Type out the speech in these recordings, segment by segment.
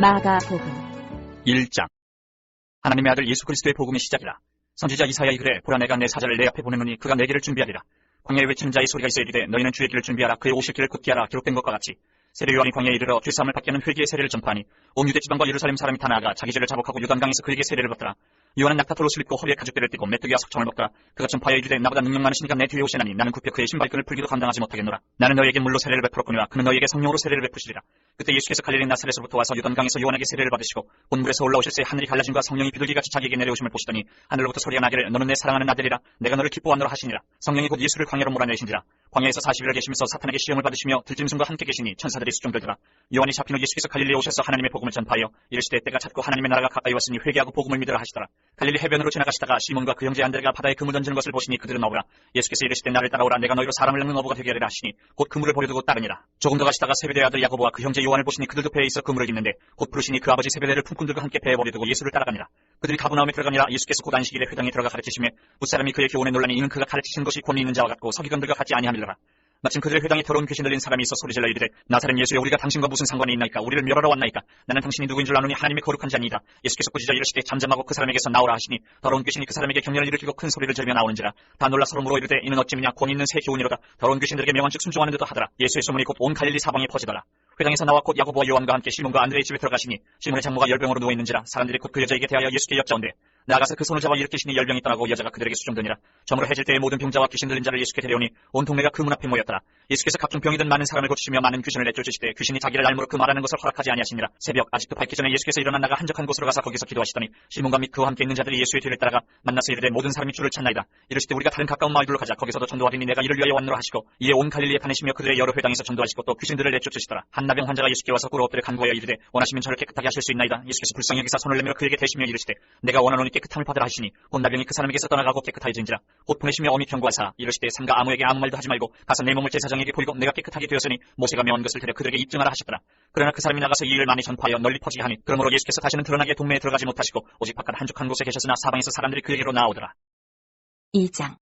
마가복음 1장. 하나님의 아들 예수 그리스도의 복음의 시작이라. 선지자 이사야의 글에 보라 내가 내 사자를 내 앞에 보내노니 그가 내 길을 준비하리라. 광야에 외치는 자의 소리가 있어 이르되 너희는 주의 길을 준비하라. 그의 오실 길을 굳게 하라. 기록된 것과 같이 세례 요한이 광야에 이르러 죄사함을 받게 하는 회개의 세례를 전파하니 온 유대 지방과 예루살렘 사람이 다 나아가 자기 죄를 자복하고 요단강에서 그에게 세례를 받더라. 요한은 낙타털 옷을 입고 허리에 가죽대를 띠고 메뚜기와 석청을 먹더라. 그가 전파하여 이르되 나보다 능력 많으시니까 내 뒤에 오시나니 나는 굽혀 그의 신발끈을 풀기도 감당하지 못하겠노라. 나는 너희에게 물로 세례를 베풀었거니와 그는 너희에게 성령으로 세례를 베푸시리라. 그때 예수께서 갈릴리 나사렛으로부터 와서 요단강에서 요한에게 세례를 받으시고 본물에서 올라오실새 하늘이 갈라짐과 성령이 비둘기같이 자기에게 내려오심을 보시더니 하늘로부터 소리가 나기를 너는 내 사랑하는 아들이라 내가 너를 기뻐하노라 하시니라. 성령이 곧 예수를 광야로 몰아내신지라. 광야에서 40일을 계시면서 사탄에게 시험을 받으시며 들짐승과 함께 계시니 천사들이 수종들더라. 요한이 잡힌 후 예수께서 갈릴리에 오셔서 하나님의 복음을 전파하여 이르시되 때가 찼고 하나님의 나라가 가까이 왔으니 회개하고 복음을 믿으라 하시더라. 갈릴리 해변으로 지나가시다가 시몬과 그 형제 안드레가 바다에 그물 던지는 것을 보시니 그들은 나오라. 예수께서 이르시되 나를 따라오라. 내가 너희로 사람을 낚는 어부가 되게 하리라 하시니 곧 그물을 버려두고 따르니라. 조금 더 가시다가 세베대의 아들 야고보와 그 형제 요한을 보시니 그들도 배에 있어 그물을 깃는데 곧 부르시니 그 아버지 세베대를 품꾼들과 함께 배에 버려두고 예수를 따라가니라. 그들이 가버나움에 들어가니라. 예수께서 곧 안식일에 회당에 들어가 가르치시며 무사람이 그의 교훈에 놀라니 이는 그가 가르치신 것이 권위 있는 자와 같고 서기관들과 같지 아니함이라. 마침 그들의 회당에 더러운 귀신 들린 사람이 있어 소리질러 이르되 나사렛 예수여 우리가 당신과 무슨 상관이 있나이까. 우리를 멸하러 왔나이까. 나는 당신이 누구인 줄 아노니 하나님의 거룩한 자니이다. 예수께서 꾸짖어 이르시되 잠잠하고 그 사람에게서 나오라 하시니 더러운 귀신이 그 사람에게 경련을 일으키고 큰 소리를 지르며 나오는지라. 다 놀라 서로 물어 이르되 이는 어찌미냐. 권위 있는 새 교훈이로다. 더러운 귀신들에게 명한즉 순종하는 듯도 하더라. 예수의 소문이 곧 온 갈릴리 사방에 퍼지더라. 회당에서 나와 곧 야고보와 요한과 함께 시몬과 안드레의 집에 들어가시니 시몬의 장모가 열병으로 누워있는지라. 사람들이 곧 그 여자에게 대하여 예수께 여짜온대 나아가서 그 손을 잡아 일으키시니 열병이 떠나고 여자가 그들에게 수종되니라. 저물어 해질 때에 모든 병자와 귀신 들린 자를 예수께 데려오니 온 동네가 그 문 앞에 모였더라. 예수께서 각종 병이든 많은 사람을 고치시며 많은 귀신을 내쫓으시되 귀신이 자기를 알므로 그 말하는 것을 허락하지 아니하시니라. 새벽 아직도 밝기 전에 예수께서 일어나 나가 한적한 곳으로 가서 거기서 기도하시더니 시몬과 및 그와 함께 있는 자들이 예수의 뒤를 따라가 만나서 이르되 모든 사람이 주를 찾나이다. 이르시되 우리가 다른 가까운 마을로 가자. 거기서도 전도하리니 내가 이를 위하여 왔노라 하시고 이에 온 갈릴리에 다니시며 그들의 여러 회당에서 전도하시고 또 귀신들을 내쫓으시더라. 한 나병 환자가 예수께 와서 꿇어 엎드려 간구하여 이르되 원하시면 저를 깨끗하게 하실 수 있나이다. 예수께서 불쌍히 여기사 손을 내밀어 그에게 대시며 이르시되 내가 원하노니 깨끗함을 받으라 하시니 곧 나병이 그 사람에게서 떠나가고 깨끗하여진지라. 곧 보내시며 어미 경고하사 이르시되 삼가 아무에게 아무 말도 하지 말고 가서 내 몸을 제사장에게 보이고 내가 깨끗하게 되었으니 모세가 명한 것을 들여 그들에게 입증하라 하셨더라. 그러나 그 사람이 나가서 이 일을 많이 전파하여 널리 퍼지게 하니 그러므로 예수께서 다시는 드러나게 동네에 들어가지 못하시고 오직 바깥 한적한 곳에 계셨으나 사방에서 사람들이 그에게로 나오더라. 2장.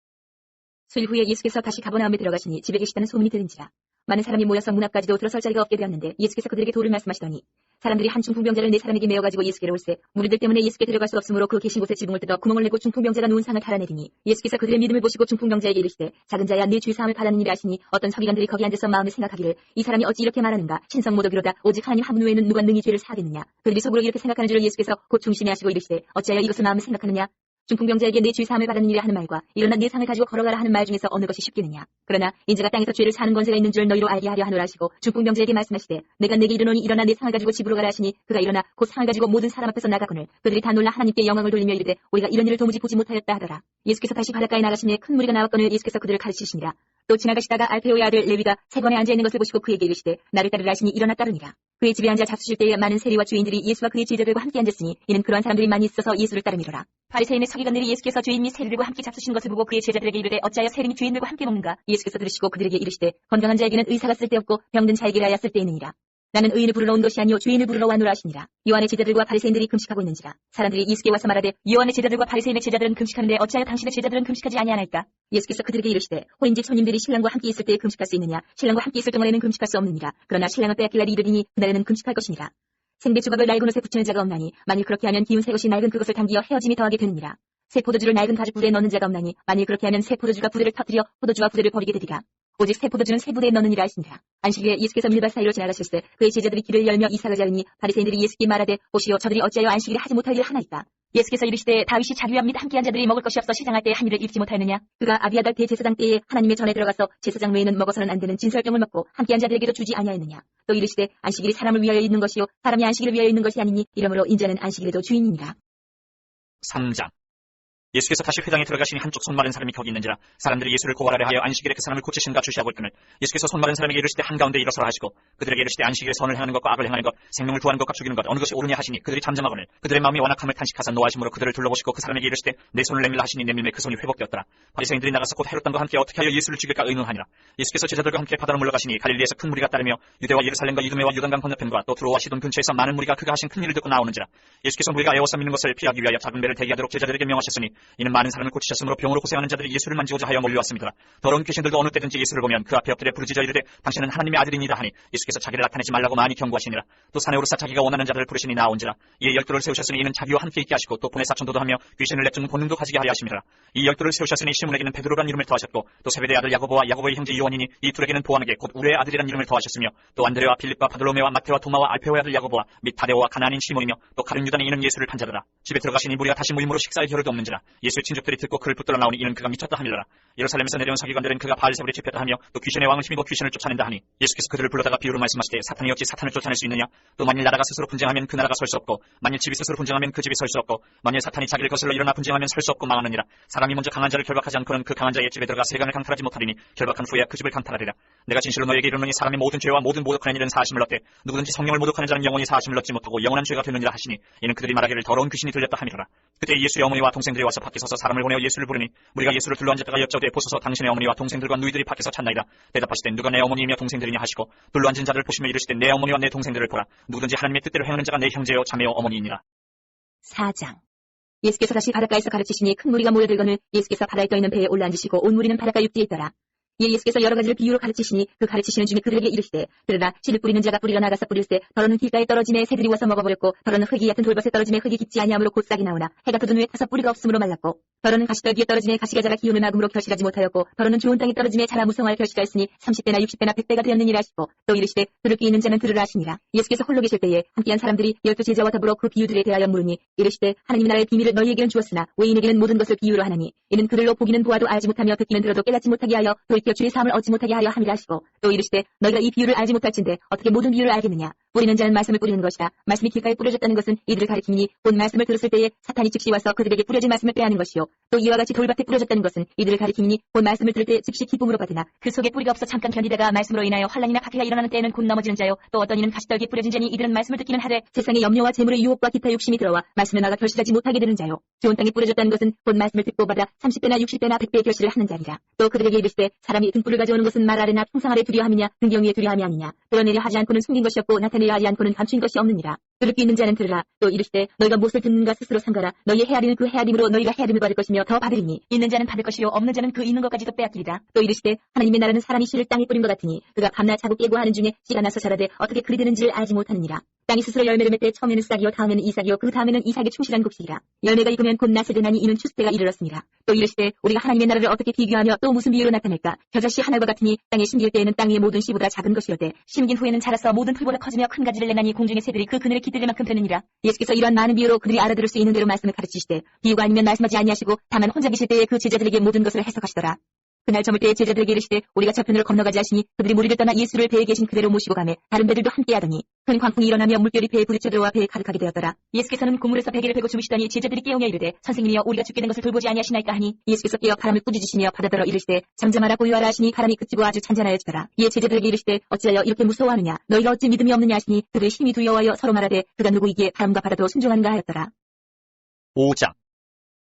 수일 후에 예수께서 다시 가버나움에 들어가시니 집에 계시다는 소문이 들은지라. 많은 사람이 모여서 문 앞까지도 들어설 자리가 없게 되었는데 예수께서 그들에게 도를 말씀하시더니 사람들이 한 중풍병자를 네 사람에게 메어가지고 예수께로 올세 무리들 때문에 예수께 들어갈 수 없으므로 그 계신 곳에 지붕을 뜯어 구멍을 내고 중풍병자가 누운 상을 달아내리니 예수께서 그들의 믿음을 보시고 중풍병자에게 이르시되 작은 자야 네 죄사함을 받았느니라 하시니 어떤 서기관들이 거기 앉아서 마음에 생각하기를 이 사람이 어찌 이렇게 말하는가. 신성 모독이로다. 오직 하나님 한 분 외에는 누가 능히 죄를 사하겠느냐. 그들이 속으로 이렇게 생각하는 줄을 예수께서 곧 중심에 하시고 이르시되 어찌하여 이것을 마음에 생각하느냐. 중풍병자에게 내 죄사함을 받은 일이라 하는 말과 일어나 네 상을 가지고 걸어가라 하는 말 중에서 어느 것이 쉽겠느냐. 그러나 인자가 땅에서 죄를 사는 권세가 있는 줄 너희로 알게 하려 하노라 하시고 중풍병자에게 말씀하시되 내가 내게 이르노니 일어나 네 상을 가지고 집으로 가라 하시니 그가 일어나 곧 상을 가지고 모든 사람 앞에서 나가거늘 그들이 다 놀라 하나님께 영광을 돌리며 이르되 우리가 이런 일을 도무지 보지 못하였다 하더라. 예수께서 다시 바닷가에 나가시니 큰 무리가 나왔거늘 예수께서 그들을 가르치시니라. 또 지나가시다가 알페오의 아들 레위가 세번에 앉아 있는 것을 보시고 그에게 이르시되 나를 따르라 하시니 일어나 따르니라. 그의 집에 앉아 잡수실 때에 많은 세리와 주인들이 예수와 그의 제자들과 함께 앉았으니 이는 그러한 사람들이 많이 있어서 예수를 따름이로라. 바리새인의 서기관들이 예수께서 죄인 및 세리들과 함께 잡수시는 것을 보고 그의 제자들에게 이르되 어찌하여 세리 및 죄인들과 함께 먹는가. 예수께서 들으시고 그들에게 이르시되 건강한 자에게는 의사가 쓸데없고 병든 자에게라야 쓸데있느니라. 나는 의인을 부르러 온 것이 아니요 죄인을 부르러 왔노라 하시니라. 요한의 제자들과 바리새인들이 금식하고 있는지라. 사람들이 예수께 와서 말하되 요한의 제자들과 바리새인의 제자들은 금식하는데 어찌하여 당신의 제자들은 금식하지 아니하나이까. 예수께서 그들에게 이르시되 호인집 손님들이 신랑과 함께 있을 때에 금식할 수 있느냐. 신랑과 함께 있을 동안에는 금식할 수 없느니라. 그러나 신랑은 빼앗길 날이 이르리니 그날에는 금식할 것이니라. 생배 조각을 낡은 옷에 붙이는 자가 없나니 만일 그렇게 하면 기운 새 것이 낡은 그것을 당기어 헤어짐이 더하게 되느니라. 새 포도주를 낡은 가죽 부대에 넣는 자가 없나니 만일 그렇게 하면 새 포도주가 부대를 터뜨려 포도주와 부대를 버리게 되리라. 오직 새 포도주는 새 부대에 넣느니라 하시니라. 안식일에 예수께서 밀밭 사이로 지나가실때 그의 제자들이 길을 열며 이삭을 자르니 바리새인들이 예수께 말하되 보시오 저들이 어찌하여 안식일에 하지 못할 일을 하나이까. 예수께서 이르시되 다윗이 자기와 및 함께한 자들이 먹을 것이 없어 시장할 때에 한 일을 입지 못하였느냐. 그가 아비아달 대제사장 때에 하나님의 전에 들어가서 제사장 외에는 먹어서는 안 되는 진설병을 먹고 함께한 자들에게도 주지 아니하였느냐. 또 이르시되 안식일이 사람을 위하여 있는 것이요 사람이 안식일을 위하여 있는 것이 아니니 이러므로 인자는 안식일에도 주인이니라. 3장. 예수께서 다시 회당에 들어가시니 한쪽 손 마른 사람이 거기 있는지라. 사람들이 예수를 고발하려 하여 안식일에 그 사람을 고치신가 주시하고 있거늘 예수께서 손 마른 사람에게 이르시되 한가운데 일어서라 하시고 그들에게 이르시되 안식일에 선을 행하는 것과 악을 행하는 것 생명을 구하는 것과 죽이는 것 어느 것이 옳으냐 하시니 그들이 잠잠하거늘 그들의 마음이 완악함을 탄식하사 노하심으로 그들을 둘러보시고 그 사람에게 이르시되 내 손을 내밀라 하시니 내밀매 그 손이 회복되었더라. 바리새인들이 나가서 곧 헤롯당과 함께 어떻게 하여 예수를 죽일까 의논하니라. 예수께서 제자들과 함께 바다로 물러가시니 갈릴리에서 큰 무리가 따르며 유대와 예루살렘과 이두메와 유단강 건너편과 또 두로와 시돈 근처에서 많은 무리가 그가 하신 큰 일을 듣고 나오는지라. 예수께서 무리가 애워서 믿는 것을 피하기 위하여 작은 배를 대기하도록 제자들에게 명하셨으니 이는 많은 사람을 고치셨으므로 병으로 고생하는 자들이 예수를 만지고자 하여 몰려왔습니다. 더러운 귀신들도 어느 때든지 예수를 보면 그 앞에 엎드려 부르짖어 이르되 당신은 하나님의 아들입니다 하니 예수께서 자기를 나타내지 말라고 많이 경고하시니라. 또 산에 오르사 자기가 원하는 자들을 부르시니 나온지라. 이에 12를 세우셨으니 이는 자기와 함께 있게 하시고 또 분의 사천도도 하며 귀신을 내쫓는 권능도 가지게 하려 하심이라. 이 12를 세우셨으니 시몬에게는 베드로란 이름을 더하셨고 또 세베대의 아들 야고보와 야고보의 형제 요한이니 이 둘에게는 보아내게 곧 우레의 아들이란 이름을 더하셨으며 또 안드레와 필립과 바돌로메와 마테와 도마와 알페오의 아들 야고보와 및 타데오와 가나안인 시몬이며 또 가룟 유다니 이는 예수를 판자더라. 집에 들어가시니 무리가 다시 모임으로 식사의 겨를도 없는지라. 예수의 친족들이 듣고 그를 붙들어 나오니 이는 그가 미쳤다 하밀더라. 예루살렘에서 내려온 서기관들은 그가 바알세불에 집혔다 하며 또 귀신의 왕을 힘입어 귀신을 쫓아낸다 하니 예수께서 그들을 불러다가 비유로 말씀하시되 사탄이 어찌 사탄을 쫓아낼 수 있느냐. 또 만일 나라가 스스로 분쟁하면 그 나라가 설 수 없고 만일 집이 스스로 분쟁하면 그 집이 설 수 없고 만일 사탄이 자기를 거슬러 일어나 분쟁하면 설 수 없고 망하느니라. 사람이 먼저 강한 자를 결박하지 않고는 그 강한 자의 집에 들어가 세간을 강탈하지 못하리니 결박한 후에야 그 집을 강탈하리라. 내가 진실로 너에게 이르노니 사람의 모든 죄와 모든 모독하는 일은 사하심을 얻되 누구든지 성령을 모독하는 자는 영원히 사하심을 얻지 못하고 영원한 죄가 되느니라 하시니 이는 그들이 말하기를 더러운 귀신이 들렸다 함이로라. 그때 예수의 어머니와 동생들이 와서 밖에 서서 사람을 보내어 예수를 부르니 우리가 예수를 둘러앉았다가 여쭤되 보소서 당신의 어머니와 동생들과 누이들이 밖에서 찾나이다. 대답하시되 누가 내 어머니이며 동생들이냐 하시고 둘러앉은 자들을 보시며 이르시되 내 어머니와 내 동생들을 보라. 누구든지 하나님의 뜻대로 행하는 자가 내 형제요 자매요 어머니이니라. 4장. 예수께서 다시 바닷가에서 가르치시니 큰 무리가 모여들거늘 예수께서 바다에 떠있는 배에 올라앉으시고 온 무리는 바닷가 육지에 있더라. 이에 예수께서 여러 가지를 비유로 가르치시니 그 가르치시는 중에 그들에게 이르시되 그러나 씨를 뿌리는 자가 뿌리러 나가서 뿌릴때 더러는 길가에 떨어지매 새들이 와서 먹어버렸고 더러는 흙이 얕은 돌밭에 떨어지매 흙이 깊지 아니하므로 곧 싹이 나오나 해가 돋은 후에 타서 뿌리가 없으므로 말랐고 더러는 가시떨 위에 떨어지매 가시가 자라 기운을 막음으로 결실하지 못하였고 더러는 좋은 땅에 떨어지매 자라 무성할 결실하였으니 30배나 60배나 100배가 되었느니라 하시고 또 이르시되 들을 귀 있는 자는 들으라 하시니라. 예수께서 홀로 계실 때에 함께한 사람들이 12제자와 더불어 그 비유들에 대하여 물으니 이르시되 하나님 나라의 비밀을 너희에게는 주었으나 외인에게는 모든 것을 비유로 하나니 이는 그들로 보기는 보아도 알지 못하며 듣기는 들어도 깨닫지 못하게 하여 돌이켜 주의 사함을 얻지 못하게 하려 함이라 하시고 또 이르시되 너희가 이 비유를 알지 못할진대 어떻게 모든 비유를 알겠느냐. 뿌리는 자는 말씀을 뿌리는 것이라. 말씀이 길가에 뿌려졌다는 것은 이들을 가리키니 본 말씀을 들었을 때에 사탄이 즉시 와서 그들에게 뿌려진 말씀을 빼앗는 것이요 또 이와 같이 돌밭에 뿌려졌다는 것은 이들을 가리키니 본 말씀을 들을 때 즉시 기쁨으로 받으나 그 속에 뿌리가 없어 잠깐 견디다가 말씀으로 인하여 환난이나 박해가 일어나는 때에는 곧 넘어지는 자요 또 어떤 이는 가시떨기에 뿌려진 자니 이들은 말씀을 듣기는 하되 세상의 염려와 재물의 유혹과 기타 욕심이 들어와 말씀에 나가 결실하지 못하게 되는 자요 좋은 땅에 뿌려졌다는 것은 본 말씀을 듣고 받아 30배나 60배나 100배의 결실을 하는 자니라. 또 그들에게 이르시되 사람이 등불을 가져오는 것은 말 아래나 풍상 아래 두려함이냐 등경 위에 두려함이 아니냐. 드러내려 하지 않고는 숨긴 것이 없고 나타내려 하지 않고는 감춘 것이 없느니라. 들을 귀 있는 자는 들으라. 또 이르시되 너희가 무엇을 듣는가 스스로 삼가라. 너희의 헤아리는 그 헤아림으로 너희가 헤아림을 받을 것이며 더 받으리니 있는 자는 받을 것이요 없는 자는 그 있는 것까지도 빼앗기리라. 또 이르시되 하나님의 나라는 사람이 씨를 땅에 뿌린 것 같으니 그가 밤낮 자고 깨고 하는 중에 씨가 나서 자라되 어떻게 그리 되는지를 알지 못하느니라. 땅이 스스로 열매를 맺되 처음에는 싹이요 다음에는 이삭이요 그 다음에는 이삭의 충실한 곡식이라. 열매가 익으면 곧 낫을 되나니 이는 추수때가 이르렀습니다. 또 이르시되 우리가 하나님의 나라를 어떻게 비교하며 또 무슨 비유로 나타낼까. 겨자씨 하나가 같으니 땅에 심길 때에는 땅 위의 모든 씨보다 작은 것이로되 심긴 후에는 자라서 모든 풀보다 커지며 큰 가지를 내나니 공중의 새들이 그 그늘에 깃들 만큼 되느니라. 예수께서 이러한 많은 비유로 그들이 알아들을 수 있는 대로 말씀을 가르치시되 비유가 아니면 말씀하지 아니하시고 다만 혼자 계실 때에 그 제자들에게 모든 것을 해석하시더라. 그날 저물 때에 제자들에게 이르시되 우리가 저편으로 건너가지 하시니 그들이 무리를 떠나 예수를 배에 계신 그대로 모시고 가매 다른 배들도 함께 하더니 큰 광풍이 일어나며 물결이 배에 부딪혀 들어와 배에 가득하게 되었더라. 예수께서는 그물에서 베개를 베고 주무시더니 제자들이 깨우며 이르되 선생님이여 우리가 죽게 된 것을 돌보지 아니하시나이까 하니 예수께서 깨어 바람을 꾸짖으시며 바다더러 이르시되 잠잠하라 고요하라 하시니 바람이 그치고 아주 잔잔하여지더라. 이에 제자들에게 이르시되 어찌하여 이렇게 무서워하느냐. 너희가 어찌 믿음이 없느냐 하시니 그들의 힘이 두려워하여 서로 말하되 그가 누구이기에 바람과 바다도 순종한가 하였더라. 5장.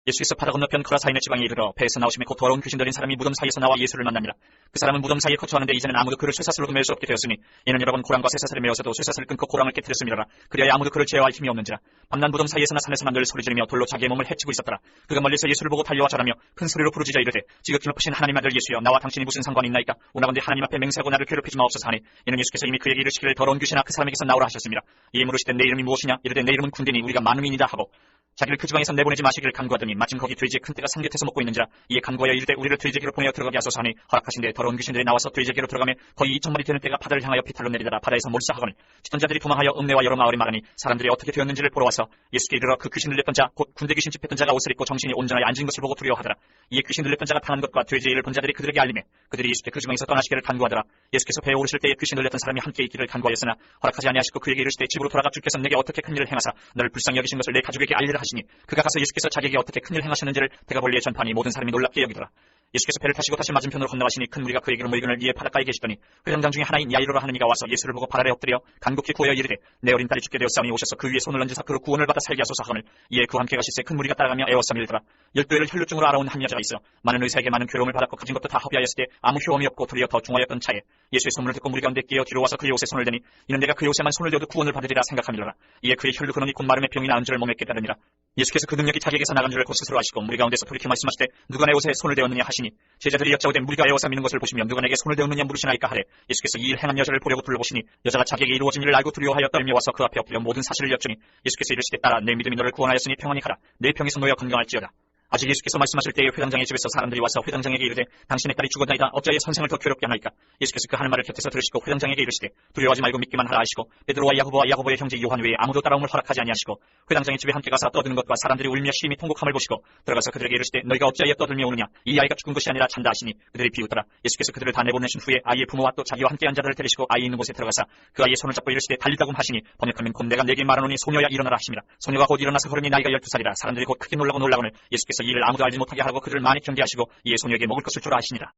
예수께서 바다 건너편 코라사인의 지방에 이르러 배에서 나오심에 곧 더러운 귀신 들린 사람이 무덤 사이에서 나와 예수를 만납니다. 그 사람은 무덤 사이에 거처하는데 이제는 아무도 그를 쇠사슬로도 메울 수 없게 되었으니 이는 여러 번 고랑과 쇠사슬을 메어서도 쇠사슬을 끊고 고랑을 깨뜨렸음이라. 그리하여 아무도 그를 제어할 힘이 없는지라. 밤낮 무덤 사이에서나 산에서나 늘 소리지르며 돌로 자기의 몸을 해치고 있었더라. 그가 멀리서 예수를 보고 달려와 절하며 큰 소리로 부르짖어 이르되 지극히 높으신 하나님 아들 예수여 나와 당신이 무슨 상관이 있나이까. 오나건대 하나님 앞에 맹세하고 나를 괴롭히지 마옵소서 하니 이는 예수께서 이미 그에게 이르시기를 더러운 귀신아 그 사람에게서 나오라 하셨습니다. 이에 물으시되 내 이름이 무엇이냐. 이르되 내 이름은 군대니 우리가 많음이니이다 하고 자기를 그 지방에서 내보내지 마시기를 간구하더니 마침 거기 돼지의 큰 떼가 상곁에서 먹고 있는지라. 이에 간구하여 이르되 우리를 돼지기로 보내어 들어가게 하소서 하니 허락하신데 더러운 귀신들이 나와서 돼지기로 들어가며 거의 2,000마리 되는 떼가 바다를 향하여 피탈로 내리다가 바다에서 몰사하거늘 치던 자들이 도망하여 읍내와 여러 마을에 말하니 사람들이 어떻게 되었는지를 보러 와서 예수께 이르러 그 귀신 들렸던 자 곧 군대 귀신 집했던 자가 옷을 입고 정신이 온전하여 앉은 것을 보고 두려워하더라. 이에 귀신 들렸던 자가 당한 것과 돼지의 일을 본 자들이 그들에게 알리매 그들이 예수께 그 지방에서 떠나시기를 간구하더라. 예수께서 배에 오르실 때에 귀신 들렸던 사람이 함께 있기를 간구하였으나 허락하지 아니하시고 그에게 이르시되 집으로 돌아가 주께서 내게 어떻게 큰 일을 행하사 너를 불쌍히 여기신 것을 내 가족에게 알리라 하시니 그가 가서 예수께서 자기에게 어떻게 큰 일을 행하셨는지를 대가 벌리에 전파하니 모든 사람이 놀랍게 여기더라. 예수께서 배를 타시고 다시 맞은편으로 건너가시니 큰 무리가 그에게로 모이거늘 이에 바닷가에 계시더니 회장장 중에 하나인 야이로라 하는 이가 와서 예수를 보고 발 아래 엎드려 간곡히 구하여 이르되 내 어린 딸이 죽게 되었사오니 오셔서 그 위에 손을 얹으사 그로 구원을 받아 살게 하소서 하거늘 이에 그와 함께 가시세 큰 무리가 따라가며 애워싸밀더라. 12회를 혈루증으로 알아온 한 여자가 있어 많은 의사에게 많은 괴로움을 받았고 가진 것도 다 허비하였을 때 아무 효험이 없고 도리어 더 중하였던 차에 예수의 소문을 듣고 무리 가운데 끼어 뒤로 와서 그의 옷에 손을 대니 이는 내가 그의 옷에만 손을 대어도 구원을 받으리라 생각함이더라. 이에 그의 혈루 근원이 곧 마름의 병이 나은 줄을 몸에 깨달으니라. 예수께서 그 능력이 자기에게서 나간 줄을 곧 스스로 아시고 무리 가운데서 돌이켜 말씀하시되 누가 내 옷에 손을 대었느냐 하시니 제자들이 여짜오되 무리가 에워싸 미는 것을 보시며 누가 내게 손을 대었느냐 물으시나이까 하래. 예수께서 이 일 행한 여자를 보려고 둘러보시니 여자가 자기에게 이루어진 일을 알고 두려워하여 떨며와서 그 앞에 엎드려 모든 사실을 여쭈니 예수께서 이르시되 딸아 내 믿음이 너를 구원하였으니 평안히 가라. 내 병에서 놓여 건강할지어다. 아직 예수께서 말씀하실 때에 회당장의 집에서 사람들이 와서 회당장에게 이르되 당신의 딸이 죽었나이다. 어찌하여 선생을 더 괴롭게 하나이까. 예수께서 그 하는 말을 곁에서 들으시고 회당장에게 이르시되 두려워하지 말고 믿기만 하라 하시고 베드로와 야고보와 야고보의 형제 요한 외에 아무도 따라옴을 허락하지 아니하시고 회당장의 집에 함께 가서 떠드는 것과 사람들이 울며 심히 통곡함을 보시고 들어가서 그들에게 이르시되 너희가 어찌하여 떠들며 우느냐. 이 아이가 죽은 것이 아니라 잔다 하시니 그들이 비웃더라. 예수께서 그들을 다 내보내신 후에 아이의 부모와 또 자기와 함께 한 자들을 데리시고 아이 있는 곳에 들어가사 그 아이의 손을 잡고 이르시되 달리다금 하시니 번역하면 곧 내가 내게 말하노니 소녀야 일어나라 하시니라. 소녀가 곧 일어나서 걸으니 나이가 12살이라. 사람들이 곧 크게 놀라고 놀라거늘 예수께서 이 일을 아무도 알지 못하게 하고 그들을 많이 경계하시고 이에 소녀에게 먹을 것을 주라 하시니라.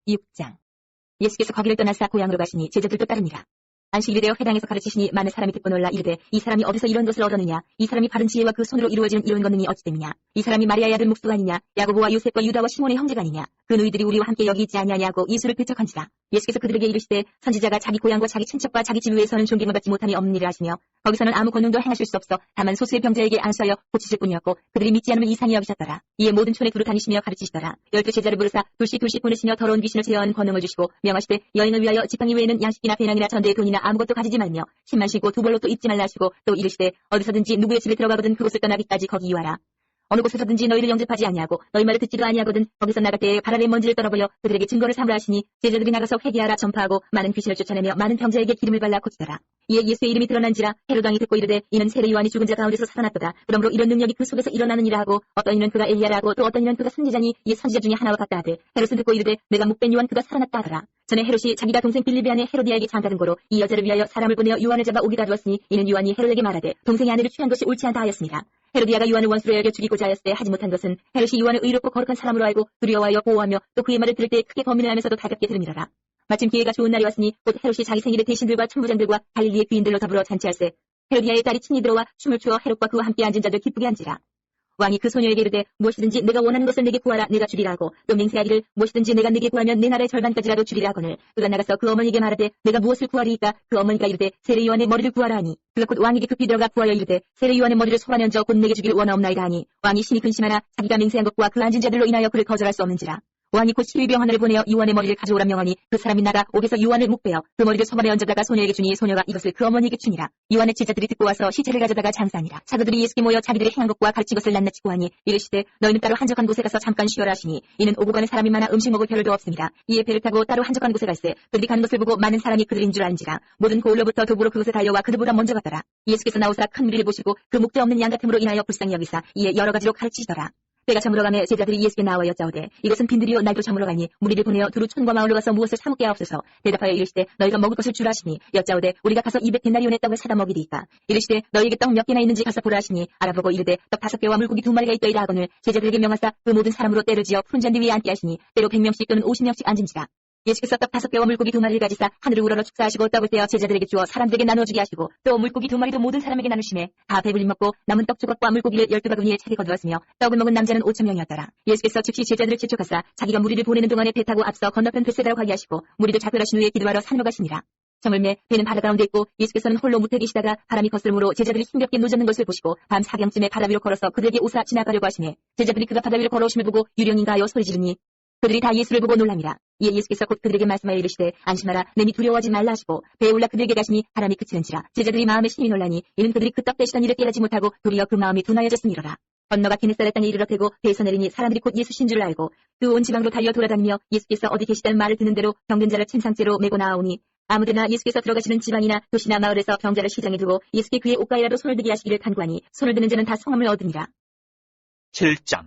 6장. 예수께서 거기를 떠나사 고향으로 가시니 제자들도 따르니라. 안식일이 되어 회당에서 가르치시니 많은 사람이 듣고 놀라 이르되 이 사람이 어디서 이런 것을 얻었느냐. 이 사람이 바른 지혜와 그 손으로 이루어지는 이런 권능이 어찌 됨이냐. 이 사람이 마리아의 아들 목수가 아니냐. 야고보와 요셉과 유다와 시몬의 형제가 아니냐. 그 너희들이 우리와 함께 여기 있지 아니하냐고 예수를 배척한지라. 예수께서 그들에게 이르시되 선지자가 자기 고향과 자기 친척과 자기 집 위에서는 존경을 받지 못함이 없는 일을 하시며 거기서는 아무 권능도 행하실 수 없어 다만 소수의 병자에게 안수하여 고치실 뿐이었고 그들이 믿지 않으면 이상히 여기셨더라. 이에 모든 촌에 두루 다니시며 가르치시더라. 12제자를 부르사 둘씩 보내시며 더러운 귀신을 제어하는 권능을 주시고 명하시되 여인을 위하여 지팡이 외에는 양식이나 배낭이나 전대의 돈이나 아무것도 가지지 말며 신만 신고 두 벌로 또 입지 말라 하시고 또 이르시되 어디서든지 누구의 집에 들어가거든 그곳을 떠나기까지 거기 유하라. 어느 곳에서든지 너희를 영접하지 아니하고 너희 말을 듣지도 아니하거든 거기서 나갈 때에 발 아래 먼지를 떨어버려 그들에게 증거를 삼으라 하시니 제자들이 나가서 회개하라 전파하고 많은 귀신을 쫓아내며 많은 병자에게 기름을 발라 고치더라. 이에 예수의 이름이 드러난지라 헤롯 왕이 듣고 이르되 이는 세례 요한이 죽은 자 가운데서 살아났도다. 그러므로 이런 능력이 그 속에서 일어나는 이라 하고 어떤 이는 그가 엘리야라 하고 또 어떤 이는 그가 선지자니 이에 선지자 중에 하나와 같다 하되 헤롯은 듣고 이르되 내가 목된 요한 그가 살아났다 하더라. 전에 헤롯이 자기가 동생 빌립의 아내 헤로디아에게 장가든 거로 이 여자를 위하여 사람을 보내어 요한을 잡아 오게 가두었으니 이는 요한이 헤롯에게 말하되 동생의 아내를 취한 것이 옳지 않다 하였습니다. 헤로디아가 요한을 원수로 여겨 죽이고자 하였을 때 하지 못한 것은 헤롯이 요한을 의롭고 거룩한 사람으로 알고 두려워하여 보호하며 또 그의 말을 들을 때 크게 고민을 하면서도 가볍게 들음이라라. 마침 기회가 좋은 날이 왔으니 곧 헤롯이 자기 생일에 대신들과 천부장들과 갈릴리의 귀인들로 더불어 잔치할세 헤로디아의 딸이 친히 들어와 춤을 추어 헤롯과 그와 함께 앉은 자들 기쁘게 한지라. 왕이 그 소녀에게 이르되 무엇이든지 내가 원하는 것을 내게 구하라 내가 주리라 하고 또 맹세하기를 무엇이든지 내가 내게 구하면 내 나라의 절반까지라도 주리라 하거늘 그가 나가서 그 어머니에게 말하되 내가 무엇을 구하리이까. 그 어머니가 이르되 세례 요한의 머리를 구하라 하니 그가 곧 왕에게 급히 들어가 구하여 이르되 세례 요한의 머리를 소란에 얹어 곧 내게 주기를 원하옵나이다 하니 왕이 심히 근심하나 자기가 맹세한 것과 그 앉은 자들로 인하여 그를 거절할 수 없는지라. 왕이 곧 시위병 하나를 보내어 요한의 머리를 가져오라 명하니 그 사람이 나가 옥에서 요한을 목베어 그 머리를 소반에 얹어다가 소녀에게 주니 소녀가 이것을 그 어머니에게 주니라. 요한의 제자들이 듣고 와서 시체를 가져다가 장사하니라. 사도들이 예수께 모여 자기들이 행한 것과 가르친 것을 낱낱이 고하니 이르시되 너희는 따로 한적한 곳에 가서 잠깐 쉬어라 하시니 이는 오고 가는 사람이 많아 음식 먹을 겨를도 없습니다. 이에 배를 타고 따로 한적한 곳에 갈새 그들이 가는 것을 보고 많은 사람이 그들인 줄 알지라. 모든 고을로부터 도보로 그곳에 달려와 그들보다 먼저 갔더라. 예수께서 나오사 큰 무리를 보시고 그 목대 없는 양 같음으로 인하여 불쌍히 여기사 이에 여러 가지로 가르치시더라. 때가 저물어 가매 제자들이 예수께 나와 여짜오되 이것은 빈들이요 날도 저물어 가니 무리를 보내어 두루 촌과 마을로 가서 무엇을 사먹게 하옵소서. 대답하여 이르시되 너희가 먹을 것을 주라 하시니 여짜오되 우리가 가서 200데나리온의 떡을 사다 먹이리이까. 이르시되 너희에게 떡 몇 개나 있는지 가서 보라 하시니 알아보고 이르되 떡 5개와 물고기 2마리가 있더이다 하거늘 제자들에게 명하사 그 모든 사람으로 때를 지어 푸른 잔디 위에 앉게 하시니 때로 100명씩 또는 50명씩 앉은지라. 예수께서 떡 5개와 물고기 2마리를 가지사 하늘을 우러러 축사하시고 떡을 떼어 제자들에게 주어 사람들에게 나눠주게 하시고 또 물고기 2마리도 모든 사람에게 나누시매 다 배불리 먹고 남은 떡 조각과 물고기를 12바구니에 차게 거두었으며 떡을 먹은 남자는 5,000명이었더라. 예수께서 즉시 제자들을 재촉하사 자기가 무리를 보내는 동안에 배 타고 앞서 건너편 벳세다로 가게 하시고 무리들 작별하신 후에 기도하러 산으로 가시니라. 저물매 배는 바다 가운데 있고 예수께서는 홀로 무태 계시다가 바람이 거스름으로 제자들이 힘겹게 노젓는 것을 보시고 밤 사경쯤에 바다 위로 걸어서 그들에게 오사 지나가려고 하시매 제자들이 그가 바다 위로 걸어오심을 보고 유령인가 하여 소리 지르니 그들이 다 예수를 보고 놀랍니다. 이에 예수께서 곧 그들에게 말씀하여 이르시되 안심하라 내니 두려워하지 말라 하시고 배에 올라 그들에게 가시니 바람이 그치는지라. 제자들이 마음에 심히 놀라니 이는 그들이 그 떡 대시던 일을 깨닫지 못하고 도리어 그 마음이 둔하여졌음이로라. 건너가 게네사렛 땅에 이르러 대고 배에서 내리니 사람들이 곧 예수신 줄 알고 그 온 지방으로 달려 돌아다니며 예수께서 어디 계시다는 말을 듣는 대로 병든 자를 침상째로 메고 나아오니 아무데나 예수께서 들어가시는 지방이나 도시나 마을에서 병자를 시장에 두고 예수께 그의 옷가에라도 손을 드게 하시기를 간구하니 손을 드는 자는 다 성함을 얻으니라. 7장.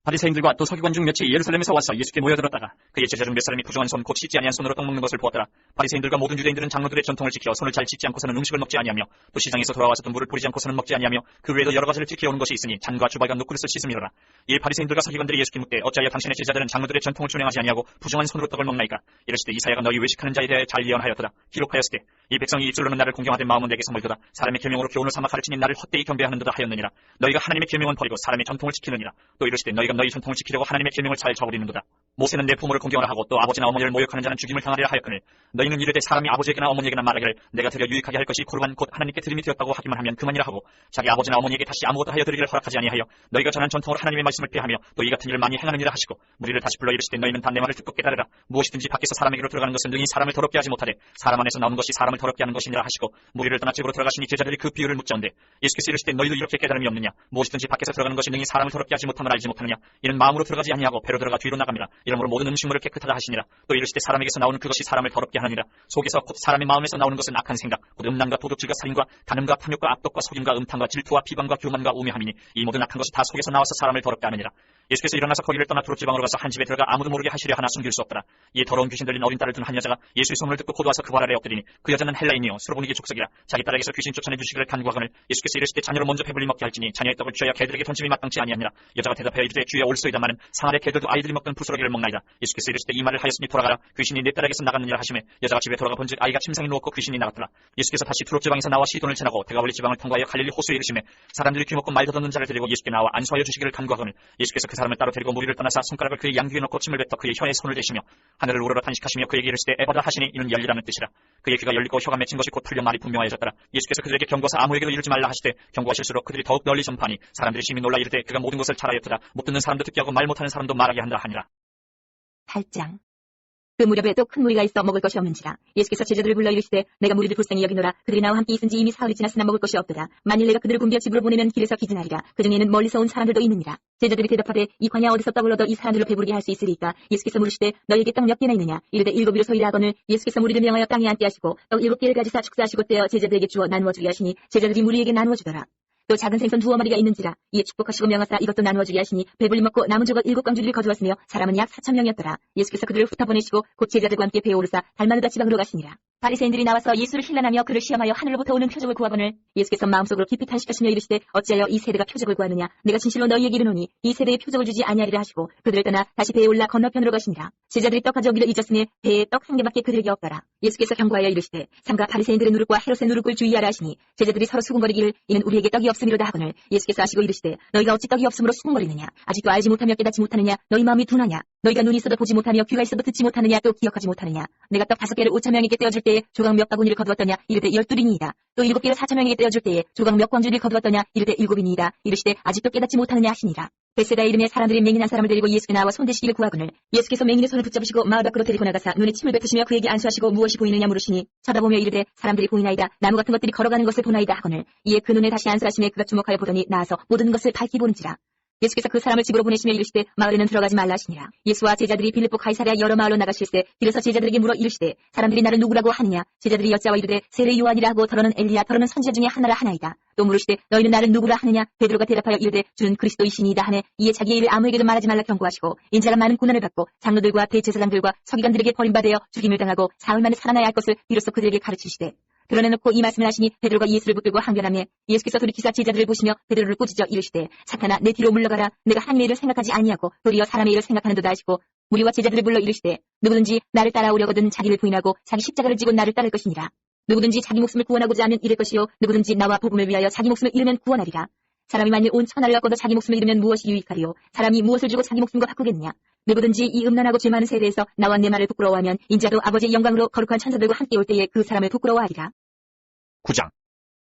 바리새인들과 또 서기관 중 몇이 예루살렘에서 와서 예수께 모여들었다가 그의 제자 중 몇 사람이 부정한 손 곧 씻지 아니한 손으로 떡 먹는 것을 보았더라. 바리새인들과 모든 유대인들은 장로들의 전통을 지켜 손을 잘 씻지 않고서는 음식을 먹지 아니하며 또 시장에서 돌아와서도 물을 뿌리지 않고서는 먹지 아니하며 그 외에도 여러 가지를 지켜오는 것이 있으니 잔과 주발과 놋그릇을 씻음이로라. 이에 바리새인들과 서기관들이 예수께 묻되 어찌하여 당신의 제자들은 장로들의 전통을 준행하지 아니하고 부정한 손으로 떡을 먹나이까. 이르시되 이사야가 너희 외식하는 자에 대해 잘 예언하였도다. 기록하였으되 이 백성이 입술로는 나를 공경하되 마음은 내게서 멀도다. 사람의 계명으로 교훈을 삼아 가르치니 나를 헛되이 경배하는도다 하였느니라. 너희가 하나님의 계명은 버리고 사람의 전통을 지키느니라. 또 이르시되 너희가 너희 전통을 지키려고 하나님의 계명을 잘 저버리는도다. 모세는 내 부모를 공경을 하고 또 아버지나 어머니를 모욕하는 자는 죽임을 당하리라 하였거늘 너희는 이르되 사람이 아버지에게나 어머니에게나 말하기를 내가 드려 유익하게 할 것이 코르반 곧 하나님께 드림이 되었다고 하기만 하면 그만이라 하고 자기 아버지나 어머니에게 다시 아무것도 하여 드리기를 허락하지 아니하여 너희가 전한 전통으로 하나님의 말씀을 폐하며 또 이 같은 일을 많이 행하느니라 하시고 무리를 다시 불러 이르시되 너희는 단 내 말을 듣고 깨달으라. 무엇이든지 밖에서 사람에게로 들어가는 것은 능히 사람을 더럽게 하지 못하되 사람 안에서 나오는 것이 사람을 더럽게 하는 것이니라 하시고 무리를 떠나 집으로 들어가시니 제자들이 그 비유를 묻자온대 예수께서 이르시되 너희도 이렇게 깨달음이 없느냐. 무엇이든지 밖에서 들어가는 것이 능히 사람을 더럽게 하지 못함을 알지 못하느냐. 이는 마음으로 들어가지 아니하고 배로 들어가 뒤로 나갑니다. 이러므로 모든 음식물을 깨끗하다 하시니라. 또 이르시되 사람에게서 나오는 그것이 사람을 더럽게 하느니라. 속에서 곧 사람의 마음에서 나오는 것은 악한 생각 곧 음란과 도둑질과 살인과 간음과 탐욕과 악독과 속임과 음탕과 질투와 비방과 교만과 우매함이니 이 모든 악한 것이 다 속에서 나와서 사람을 더럽게 하느니라. 예수께서 일어나서 거기를 떠나 두로 지방으로 가서 한 집에 들어가 아무도 모르게 하시려 하나 숨길 수 없더라. 이에 더러운 귀신 들린 어린 딸을 둔 한 여자가 예수의 소문을 듣고 곧 와서 그 발 아래 엎드리니 그 여자는 헬라인이요 수로보니게 족속이라. 자기 딸에게서 귀신 쫓아내 주시기를 간구하거늘 예수께서 이르시되 자녀를 먼저 배불리 먹게 할지니 자녀의 떡을 쥐어야 개들에게 던짐이 마땅치 아니하니라. 여자가 대답하여 이르되 주여 올소이다마는 상아래 개들도 아이들이 먹던 부스러기를 먹나이다. 예수께서 이르시되 이 말을 하였으니 돌아가라. 귀신이 내 딸에게서 나갔느니라 하시매 여자가 집에 돌아가 본즉 아이가 침상에 누웠고 귀신이 나갔더라. 예수께서 다시 두로 지방에서 나와 시돈을 지나고 대가볼리 지방을 통과하여 갈릴리 호수에 이르시매 사람들이 귀먹고 말 더듬는 자를 데리고 예수께 나와 안수하여 주시기를 간구하거늘 예수께서 그 사람을 따로 데리고 무리를 떠나사 손가락을 그의 양귀에 넣고 침을 뱉어 그의 혀에 손을 대시며 하늘을 우러러 탄식하시며 그에게 이르시되 에바다 하시니 이는 열리라는 뜻이라. 그의 귀가 열리고 혀가 맺힌 것이 곧 풀려 말이 분명하여졌더라. 예수께서 그들에게 경고하사 아무에게도 이르지 말라 하시되 경고하실수록 그들이 더욱 널리 전파하니 사람들이 심히 놀라 이르되 그가 모든 것을 잘하였더라. 못 듣는 사람도 듣게 하고 말 못하는 사람도 말하게 한다 하니라. 8장. 그 무렵에 또 큰 무리가 있어 먹을 것이 없는지라 예수께서 제자들을 불러 이르시되 내가 무리를 불쌍히 여기노라. 그들이 나와 함께 있은지 이미 사흘이 지났으나 먹을 것이 없도다. 만일 내가 그들을 굶겨 집으로 보내면 길에서 기진하리라. 그 중에는 멀리서 온 사람들도 있느니라. 제자들이 대답하되 이 광야 어디서 떡을 얻어 이 사람들로 배부르게 할 수 있으리까. 예수께서 물으시되 너희에게 떡 몇 개나 있느냐. 이르되 7이로소이라 하거늘 예수께서 무리를 명하여 땅에 앉게 하시고 떡 7개를 가지사 축사하시고 떼어 제자들에게 주어 나누어 주게 하시니 제자들이 무리에게 나누어 주더라. 또 작은 생선 2마리가 있는지라 이에 축복하시고 명하사 이것도 나누어 주게 하시니 배불리 먹고 남은 조각 7광주리를 거두었으며 사람은 약 4,000명이었더라. 예수께서 그들을 흩어 보내시고 곧 제자들과 함께 배에 오르사 달마누다 지방으로 가시니라. 바리새인들이 나와서 예수를 힐난하며 그를 시험하여 하늘로부터 오는 표적을 구하거늘 예수께서 마음속으로 깊이 탄식하시며 이르시되 어찌하여 이 세대가 표적을 구하느냐. 내가 진실로 너희에게 이르노니 이 세대에 표적을 주지 아니하리라 하시고 그들을 떠나 다시 배에 올라 건너편으로 가시니라. 제자들이 떡 가져오기를 잊었으니 배에 떡 1개밖에 그들에게 없더라. 예수께서 경고하여 이르시되 삼가 바리새인들의 누룩과 헤롯의 누룩을 주의하라 하시니 제자들이 서로 수군거리기를 이는 우리에게 떡이 없음이로다 하거늘 예수께서 하시고 이르시되 너희가 어찌 떡이 없음으로 수군거리느냐. 아직도 알지 못하며 깨닫지 못하느냐. 너희 마음이 둔하냐. 너희가 눈이 있어도 보지 못하며 귀가 있어도 듣지 못하느냐. 또 기억하지 못하느냐. 내가 떡 5개를 5,000명에게 떼어줄 때에 조각 몇 바구니를 거두었더냐. 이르되 12링이이다. 또 7개를 4,000명에게 떼어줄 때에 조각 몇 광주리를 거두었더냐. 이르되 7인이이다. 이르시되 아직도 깨닫지 못하느냐 하시니라. 벳세다 이름의 사람들이 맹인 한 사람을 데리고 예수께 나와 손대시기를 구하거늘 예수께서 맹인의 손을 붙잡으시고 마을 밖으로 데리고 나가사 눈에 침을 뱉으시며 그에게 안수하시고 무엇이 보이느냐 물으시니 쳐다보며 이르되 사람들이 보이나이다. 나무 같은 것들이 걸어가는 것을 보나이다 하거늘 이에 그 눈에 다시 안수하시매 그가 주목하여 보더니 나아서 모든 것을 밝히 보는지라. 예수께서 그 사람을 집으로 보내시며 이르시되 마을에는 들어가지 말라 하시니라. 예수와 제자들이 빌립보 가이사랴 여러 마을로 나가실세 길에서 제자들에게 물어 이르시되 사람들이 나를 누구라고 하느냐. 제자들이 여짜와 이르되 세례 요한이라 하고 더러는 엘리야 더러는 선지자 중에 하나라 하나이다. 또 물으시되 너희는 나를 누구라 하느냐. 베드로가 대답하여 이르되 주는 그리스도이시니이다 하네. 이에 자기의 일을 아무에게도 말하지 말라 경고하시고 인자가 많은 고난을 받고 장로들과 대제사장들과 서기관들에게 버림받아 죽임을 당하고 사흘 만에 살아나야 할 것을 비로소 그들에게 가르치시되 드러내놓고 이 말씀을 하시니 베드로가 예수를 붙들고 항변하며 예수께서 돌이키사 제자들을 보시며 베드로를 꾸짖어 이르시되 사탄아 내 뒤로 물러가라. 내가 하나님의 일을 생각하지 아니하고 도리어 사람의 일을 생각하는도다 하시고 무리와 제자들을 불러 이르시되 누구든지 나를 따라오려거든 자기를 부인하고 자기 십자가를 지고 나를 따를 것이니라. 누구든지 자기 목숨을 구원하고자 하면 잃을 것이요 누구든지 나와 복음을 위하여 자기 목숨을 잃으면 구원하리라. 사람이 만일 온 천하를 얻고도 자기 목숨을 잃으면 무엇이 유익하리요. 사람이 무엇을 주고 자기 목숨과 바꾸겠느냐. 누구든지 이 음란하고 죄 많은 세대에서 나와 내 말을 부끄러워하면 인자도 아버지의 영광으로 거룩한 천사들과 함께 올 때에 그 사람을 부끄러워하리라. 9장.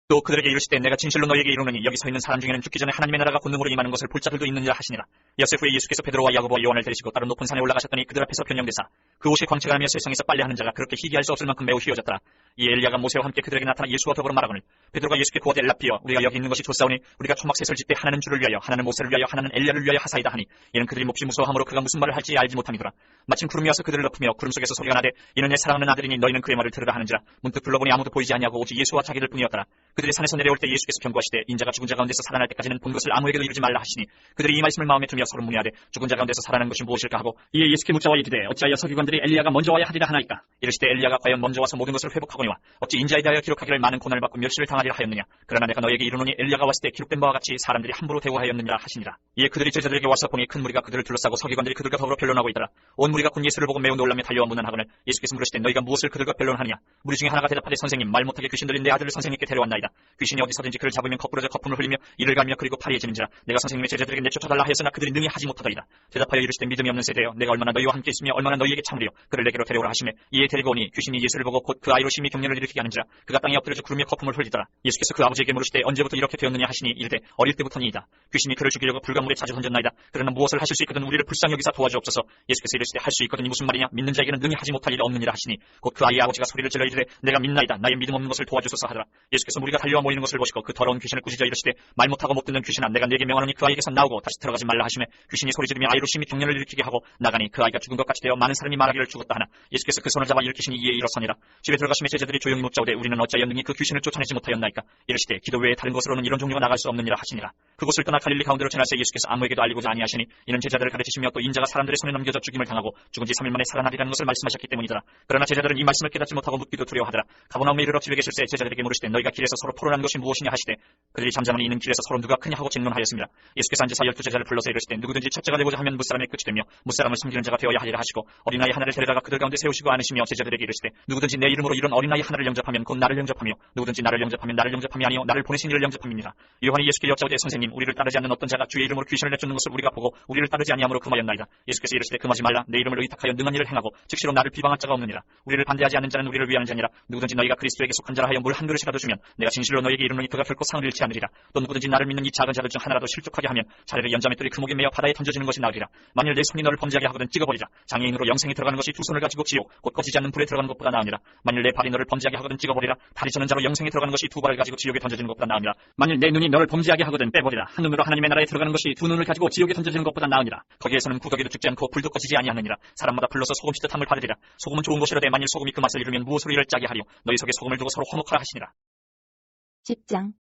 또 그들에게 이르시되 내가 진실로 너희에게 이르노니 여기 서 있는 사람 중에는 죽기 전에 하나님의 나라가 권능으로 임하는 것을 볼 자들도 있느니라 하시니라. 엿새 후에 예수께서 베드로와 야고보와 요한을 데리시고 다른 높은 산에 올라가셨더니 그들 앞에서 변형되사 그 옷이 광채가 나며 세상에서 빨래하는 자가 그렇게 희귀할 수 없을 만큼 매우 휘어졌더라. 이 엘리야가 모세와 함께 그들에게 나타나 예수와 더불어 말하거늘 베드로가 예수께 구하되 랍비여 우리가 여기 있는 것이 좋사오니 우리가 초막셋을 짓되 하나는 주를 위하여 하나는 모세를 위하여 하나는 엘리야를 위하여 하사이다 하니 이는 그들이 몹시 무서워함으로 그가 무슨 말을 할지 알지 못함이더라. 마침 구름이 와서 그들을 덮으며 구름 속에서 소리가 나되 이는 내 사랑하는 아들이니 너희는 그의 말을 들으라 하는지라. 문득 둘러보니 아무도 보이지 아니하고 오직 예수와 자기들 뿐이었더라. 그들이 산에서 내려올 때 예수께서 경고하시되 인자가 죽은 자 가운데서 살아날 때까지는 본 것을 아무에게도 이르지 말라 하시니 그들이 이 말씀을 마음에 두며 서로 문의하되 죽은 자 가운데서 살아나는 것이 무엇일까 하고 이에 예수께 묻자와 이르되 어찌하여 서기관들이 엘리야가 먼저 와야 하리라 하나이까. 이르시되 엘리야가 과연 먼저 와서 모든 것을 회복하거니와 어찌 인자에 대하여 기록하기를 많은 고난을 받고 멸시를 당하리라 하였느냐. 그러나 내가 너에게 이르노니 엘리야가 왔을 때 기록된 바와 같이 사람들이 함부로 대우하였느니라 하시니라. 이에 그들이 제자들에게 와서 보니 큰 무리가 그들을 둘러싸고 서기관들이 그들과 더불어 변론하고 있더라. 온 무리가 곧 예수를 보고 매우 놀라며 달려와 문안하거늘 예수께서 물으시되 너희가 무엇을 그들과 변론하느냐. 무리 중에 하나가 대답하되 선생님 말 못하게 귀신 들린 내 아들을 선생님께 데려왔나이다. 귀신이 어디서든지 그를 잡으면 거꾸러져 거품을 흘리며 이를 갈며 그리고 파리해지는지라. 내가 선생님의 제자들에게 내쫓아달라 하였으나 그들이 능히 하지 못하더이다. 대답하여 이르시되 믿음이 없는 세대여, 내가 얼마나 너희와 함께 있으며 얼마나 너희에게 참으리요. 그를 내게로 데려오라 하시매 이에 데리고 오니 귀신이 예수를 보고 곧 그 아이로 심히 경련을 일으키게 하는지라. 그가 땅에 엎드려져 구르며 거품을 흘리더라. 예수께서 그 아버지에게 물으시되 언제부터 이렇게 되었느냐 하시니 이르되 어릴 때부터니이다. 귀신이 그를 죽이려고 불가물에 자주 던졌나이다. 그러나 무엇을 하실 수 있거든 우리를 불쌍히 여기사 도와주옵소서. 예수께서 이르시되 할 수 있거든이 무슨 말이냐. 믿는 자에게는 능히 하지 못할 일 없느니라 하시니 곧 그 아이의 아버지가 소리를 질러 이르되 내가 믿나이다. 나의 믿음 없는 것을 도와주소서 하더라. 예수께서 무리가 달려와 모이는 것을 보시고 그 더러운 귀신을 꾸짖어 이르시되 말 못하고 못 듣는 귀신아, 내가 네게 명하노니 그 아이에게서 나오고 다시 들어가지 말라 하시매 귀신이 소리 지르며 아이로 심히 경련을 일으키게 하고 나가니 그 아이가 죽은 것 같이 되어 많은 사람이 말하기를 죽었다 하나 예수께서 그 손을 잡아 일으키시니 이에 일어서니라. 집에 들어가시매 제자들이 조용히 묻자오되 우리는 어찌하였느니 그 귀신을 쫓아내지 못하였나이까. 이르시되 기도 외에 다른 곳으로는 이런 종류가 나갈 수 없느니라 하시니라. 그곳을 떠나 갈릴리 가운데로 지날새 예수께서 아무에게도 알리고자 아니하시니 이는 제자들을 가르치시며 또 인자가 사람들의 손에 넘겨져 죽임을 당하고 죽은 지 3일 만에 살아나리라는 것을 말씀하셨기 때문이더라. 그러나 제자들은 이 말씀을 깨닫지 못하고 묻기도 두려워하더라. 가버나움에 이르러 집에 계실새 제자들에게 물으시되 너희가 길에서 서로 토론한 것이 무엇이냐 하시되 그들이 잠잠하니 이는 길에서 서로 누가 크냐 하고 질문하였습니다. 예수께서 앉으사 12제자를 불러서 이르시되 누구든지 첫째가 되고자 하면 무사람의 끝이 되며 무사람을 섬기는 자가 되어야 하리라 하시고 어린아이 하나를 데려다가 그들 가운데 세우시고 안으시며 제자들에게 이르시되 누구든지 내 이름으로 이런 어린아이 하나를 영접하면 곧 나를 영접하며 누구든지 나를 영접하면 나를 영접함이 아니요 나를 보내신 이를 영접함이니라. 요한이 예수께 여짜오되 선생님 우리를 따르지 않는 어떤 자가 주의 이름으로 귀신을 내쫓는 것을 우리가 보고 우리를 따르지 아니함으로 금하였나이다. 예수께서 이르시되 금하지 말라. 내 이름을 의탁하여 능한 일을 행하고 즉시로 나를 비방할 자가 없느니라. 우리를 반대하지 않는 자는 우리를 위하는 자니라. 누구든지 너희가 그리스도에게 속한 자라 하여 물 한 그릇이라도 주면 내가 진실로 너희에게 이르노니 그가 결코 상을 잃지 않으리라. 또 누구든지 나를 믿는 이 작은 자들 중 하나라도 실족하게 하면 차라리 연자맷돌이 그 목에 매어 바다에 던져지는 것이 나으리라. 만일 내 손이 너를 범죄하게 하거든 찍어버리라. 장애인으로 영생에 들어가는 것이 두 손을 가지고 지옥 곧 꺼지지 않는 불에 들어가는 것보다 나으니라. 만일 내 발이 너를 범죄하게 하거든 찍어버리라. 다리 저는 자로 영생에 들어가는 것이 두 발을 가지고 지옥에 던져지는 것보다 나으니라. 만일 내 눈이 너를 범죄하게 하거든 빼버리라. 한 눈으로 하나님의 나라에 들어가는 것이 두 눈을 가지고 지옥에 던져지는 것보다 나으니라. 거기에서는 구더기도 죽지 않고 불도 꺼지지 아니하느니라. 사람마다 불러서 소금 씻듯함을 받으리라. 소금은 좋은 것이라되 만일 소금이 그 맛을 잃으면 무엇으로 이를 짜게 하리요. 너희 속에 소금을 두고 서로 화목하라 하시니라. 10장.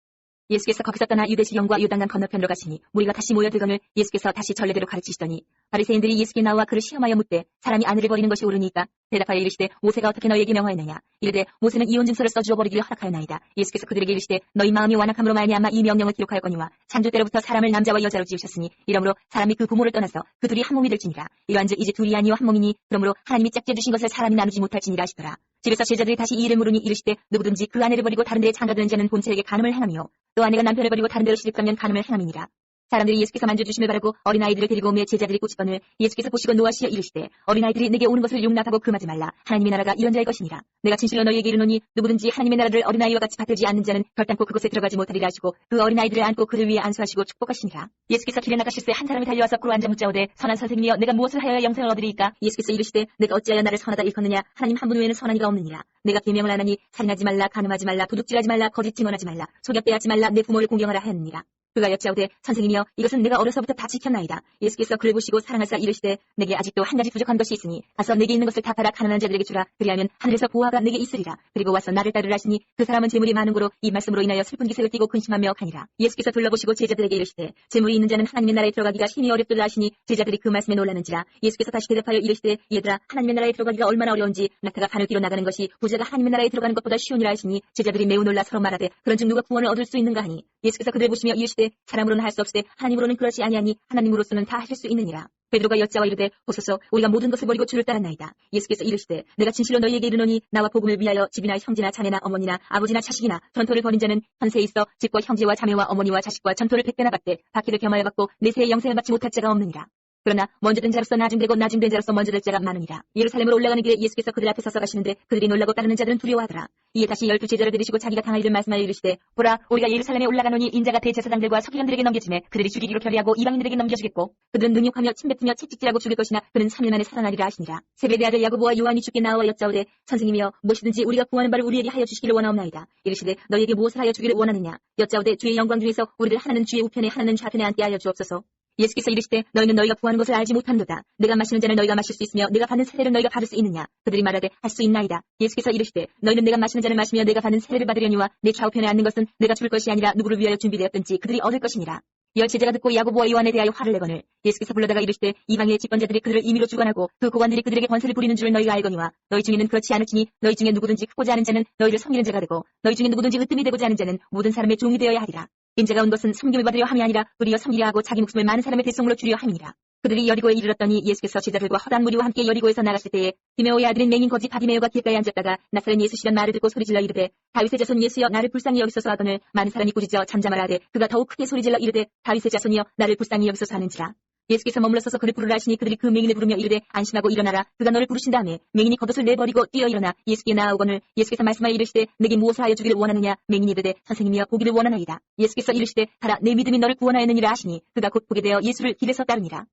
예수께서 거기서 떠나 유대지경과 요단강 건너편으로 가시니 무리가 다시 모여들거늘 예수께서 다시 전례대로 가르치시더니 바리새인들이 예수께 나와 그를 시험하여 묻되 사람이 아내를 버리는 것이 옳으니까 대답하여 이르시되 모세가 어떻게 너희에게 명하였느냐. 이르되 모세는 이혼 증서를 써주어 버리기를 허락하였나이다. 예수께서 그들에게 이르시되 너희 마음이 완악함으로 말미암아 이 명령을 기록하였거니와 창조 때로부터 사람을 남자와 여자로 지으셨으니 이러므로 사람이 그 부모를 떠나서 그 둘이 한 몸이 될지니라. 이러한즉 이제 둘이 아니요 한 몸이니 그러므로 하나님이 짝지어 주신 것을 사람이 나누지 못할지니라 하시더라. 집에서 제자들이 다시 이 일을 물으니 이르시되 누구든지 그 아내를 버리고 다른 데에 장가드는 자는 본체에게 간음을 행하며 또 아내가 남편을 버리고 다른 데로 시집가면 간음을 행함이니라. 사람들이 예수께서 만져주심을 바라고 어린아이들을 데리고 오매 제자들이 꾸짖거늘 예수께서 보시고 노하시어 이르시되 어린아이들이 내게 오는 것을 용납하고 금하지 말라. 하나님의 나라가 이런 자의 것이니라. 내가 진실로 너희에게 이르노니 누구든지 하나님의 나라를 어린아이와 같이 받들지 않는 자는 결단코 그곳에 들어가지 못하리라 하시고 그 어린아이들을 안고 그를 위해 안수하시고 축복하시니라. 예수께서 길에 나가실새 한 사람이 달려와서 그로 앉아 묻자오되 선한 선생님이여 내가 무엇을 하여야 영생을 얻으리이까. 예수께서 이르시되 내가 어찌하여 나를 선하다 일컫느냐. 하나님 한 분 외에는 선한 이가 없느니라. 내가 계명을 안 하니 살인하지 말라 간음하지 말라 도둑질하지 말라 거짓 증언하지 말라 속여 빼앗지 말라 내 부모를 공경하라 하였느니라. 그가 여짜오되 선생님이여 이것은 내가 어려서부터 다 지켰나이다. 예수께서 그를 보시고 사랑하사 이르시되 내게 아직도 한 가지 부족한 것이 있으니 가서 내게 있는 것을 다 팔아 가난한 자들에게 주라. 그리하면 하늘에서 보화가 내게 있으리라. 그리고 와서 나를 따르라 하시니 그 사람은 재물이 많은 고로 이 말씀으로 인하여 슬픈 기색을 띠고 근심하며 가니라. 예수께서 둘러보시고 제자들에게 이르시되 재물이 있는 자는 하나님의 나라에 들어가기가 심히 어렵도다 하시니 제자들이 그 말씀에 놀라는지라. 예수께서 다시 대답하여 이르시되 얘들아 하나님의 나라에 들어가기가 얼마나 어려운지 낙타가 바늘 뒤로 나가는 것이 부자가 하나님의 나라에 들어가는 것보다 쉬우니라 하시니 제자들이 매우 놀라 서로 말하되 그런즉 누가 구원을 얻을 수 있는가 하니 예수께서 그들 보시며 이르시되 사람으로는 할 수 없으되 하나님으로는 그렇지 아니하니 하나님으로서는 다 하실 수 있느니라. 베드로가 여짜와 이르되 보소서 우리가 모든 것을 버리고 주를 따랐나이다. 예수께서 이르시되 내가 진실로 너희에게 이르노니 나와 복음을 위하여 집이나 형제나 자매나 어머니나 아버지나 자식이나 전토를 벌인 자는 현세에 있어 집과 형제와 자매와 어머니와 자식과 전토를 100배나 받되 박해를 겸하여 받고 내세의 영생을 받지 못할 자가 없느니라. 그러나 먼저 된 자로서 나중되고 나중된 자로서 먼저 될 자가 많으니라. 예루살렘으로 올라가는 길에 예수께서 그들 앞에 서서 가시는데 그들이 놀라고 따르는 자들은 두려워하더라. 이에 다시 12제자를 들이시고 자기가 당할 일을 말씀하여 이르시되 보라 우리가 예루살렘에 올라가노니 인자가 대제사장들과 서기관들에게 넘겨지매 그들이 죽이기로 결의하고 이방인들에게 넘겨주겠고 그들은 능욕하며 침뱉으며 채찍질하고 죽일 것이나 그는 3일 만에 살아나리라 하시니라. 세베대의 아들 야고보와 요한이 주께 나와 여짜오되 선생님이여 무엇이든지 우리가 구하는 바를 우리에게 하여 주시기를 원하옵나이다. 이르시되 너희에게 무엇을 하여 주기를 원하느냐. 여짜오되 주의 영광 중에서 우리를 하나는 주의 우편에 하나는 좌편에 앉게 하여 주옵소서. 예수께서 이르시되 너희는 너희가 구하는 것을 알지 못하는도다. 내가 마시는 잔을 너희가 마실 수 있으며 내가 받는 세례를 너희가 받을 수 있느냐. 그들이 말하되 할 수 있나이다. 예수께서 이르시되 너희는 내가 마시는 잔을 마시며 내가 받는 세례를 받으려니와 내 좌우편에 앉는 것은 내가 줄 것이 아니라 누구를 위하여 준비되었든지 그들이 얻을 것이니라. 열제자가 듣고 야고보와 요한에 대하여 화를 내거늘 예수께서 불러다가 이르시되 이방의 집권자들이 그들을 임의로 주관하고 그 고관들이 그들에게 권세를 부리는 줄을 너희가 알거니와 너희 중에는 그렇지 않을지니 너희 중에 누구든지 크고자 하는 자는 너희를 섬기는 자가 되고 너희 중에 누구든지 으뜸이 되고자 하는 자는 모든 사람의 종이 되어야 하리라. 인자가 온 것은 섬김을 받으려 함이 아니라 도리어 섬기려 하고 자기 목숨을 많은 사람의 대속물로 주려 함이니라. 그들이 여리고에 이르렀더니 예수께서 제자들과 허다한 무리와 함께 여리고에서 나가실 때에 디메오의 아들인 맹인 거지 바디메오가 길가에 앉았다가 나사렛 예수시란 말을 듣고 소리질러 이르되 다윗의 자손 예수여 나를 불쌍히 여기소서 하거늘 많은 사람이 꾸짖어 잠잠하라 하되 그가 더욱 크게 소리질러 이르되 다윗의 자손이여 나를 불쌍히 여기소서 하는지라. 예수께서 머물러서서 그를 부르라 하시니 그들이 그 맹인을 부르며 이르되 안심하고 일어나라. 그가 너를 부르신 다음에 맹인이 겉옷을 내버리고 뛰어 일어나 예수께 나아오거늘 예수께서 말씀하여 이르시되 내게 무엇을 하여 주기를 원하느냐. 맹인이 이르되 선생님이여 보기를 원하나이다. 예수께서 이르시되 가라 내 믿음이 너를 구원하였느니라 하시니 그가 곧 보게 되어 예수를 길에서 따르니라.